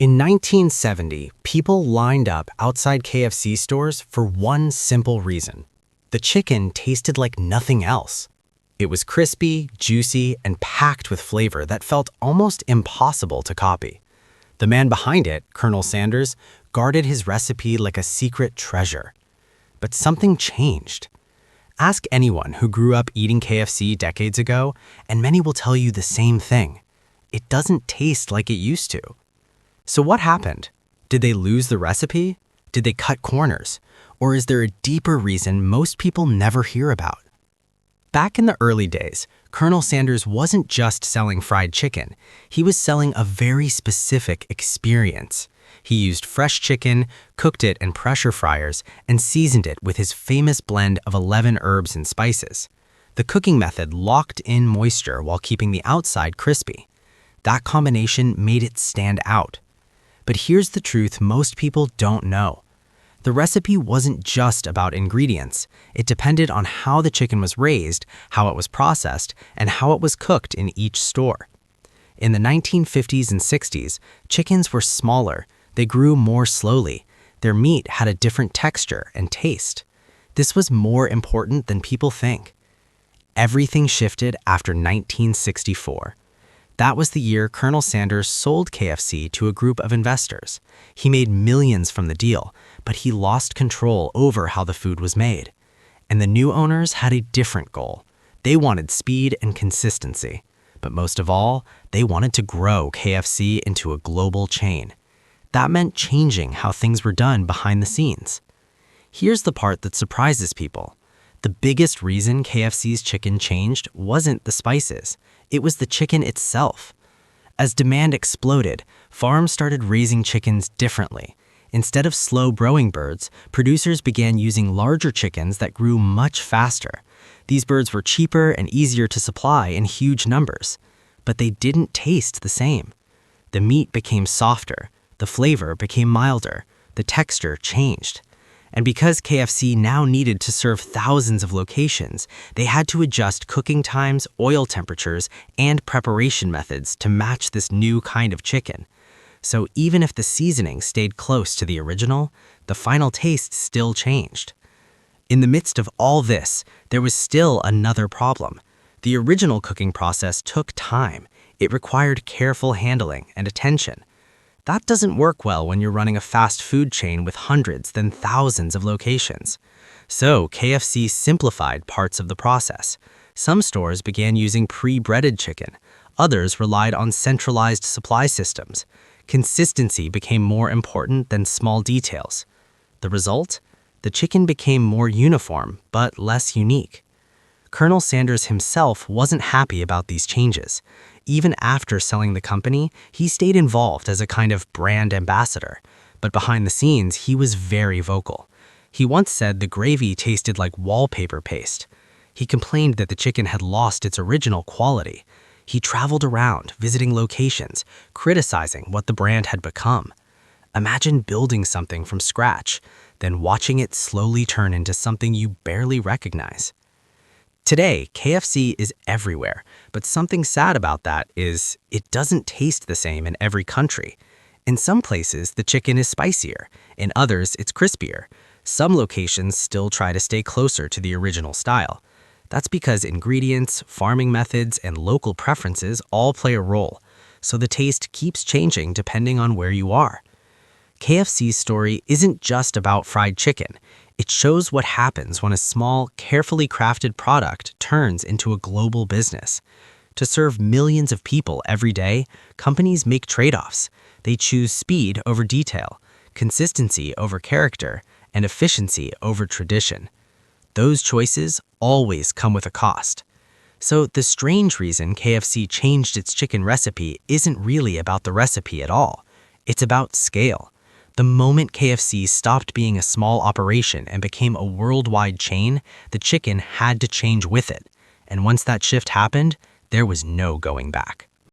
In 1970, people lined up outside KFC stores for one simple reason. The chicken tasted like nothing else. It was crispy, juicy, and packed with flavor that felt almost impossible to copy. The man behind it, Colonel Sanders, guarded his recipe like a secret treasure. But something changed. Ask anyone who grew up eating KFC decades ago, and many will tell you the same thing. It doesn't taste like it used to. So what happened? Did they lose the recipe? Did they cut corners? Or is there a deeper reason most people never hear about? Back in the early days, Colonel Sanders wasn't just selling fried chicken. He was selling a very specific experience. He used fresh chicken, cooked it in pressure fryers, and seasoned it with his famous blend of 11 herbs and spices. The cooking method locked in moisture while keeping the outside crispy. That combination made it stand out. But here's the truth most people don't know. The recipe wasn't just about ingredients. It depended on how the chicken was raised, how it was processed, and how it was cooked in each store. In the 1950s and 60s, chickens were smaller. They grew more slowly. Their meat had a different texture and taste. This was more important than people think. Everything shifted after 1964. That was the year Colonel Sanders sold KFC to a group of investors. He made millions from the deal, but he lost control over how the food was made. And the new owners had a different goal. They wanted speed and consistency. But most of all, they wanted to grow KFC into a global chain. That meant changing how things were done behind the scenes. Here's the part that surprises people. The biggest reason KFC's chicken changed wasn't the spices. It was the chicken itself. As demand exploded, farms started raising chickens differently. Instead of slow-growing birds, producers began using larger chickens that grew much faster. These birds were cheaper and easier to supply in huge numbers. But they didn't taste the same. The meat became softer. The flavor became milder. The texture changed. And because KFC now needed to serve thousands of locations, they had to adjust cooking times, oil temperatures, and preparation methods to match this new kind of chicken. So even if the seasoning stayed close to the original, the final taste still changed. In the midst of all this, there was still another problem. The original cooking process took time. It required careful handling and attention. That doesn't work well when you're running a fast food chain with hundreds, then thousands of locations. So KFC simplified parts of the process. Some stores began using pre-breaded chicken. Others relied on centralized supply systems. Consistency became more important than small details. The result? The chicken became more uniform, but less unique. Colonel Sanders himself wasn't happy about these changes. Even after selling the company, he stayed involved as a kind of brand ambassador. But behind the scenes, he was very vocal. He once said the gravy tasted like wallpaper paste. He complained that the chicken had lost its original quality. He traveled around, visiting locations, criticizing what the brand had become. Imagine building something from scratch, then watching it slowly turn into something you barely recognize. Today, KFC is everywhere, but something sad about that is it doesn't taste the same in every country. In some places, the chicken is spicier. In others, it's crispier. Some locations still try to stay closer to the original style. That's because ingredients, farming methods, and local preferences all play a role, so the taste keeps changing depending on where you are. KFC's story isn't just about fried chicken. It shows what happens when a small, carefully crafted product turns into a global business. To serve millions of people every day, companies make trade-offs. They choose speed over detail, consistency over character, and efficiency over tradition. Those choices always come with a cost. So the strange reason KFC changed its chicken recipe isn't really about the recipe at all. It's about scale. The moment KFC stopped being a small operation and became a worldwide chain, the chicken had to change with it. And once that shift happened, there was no going back.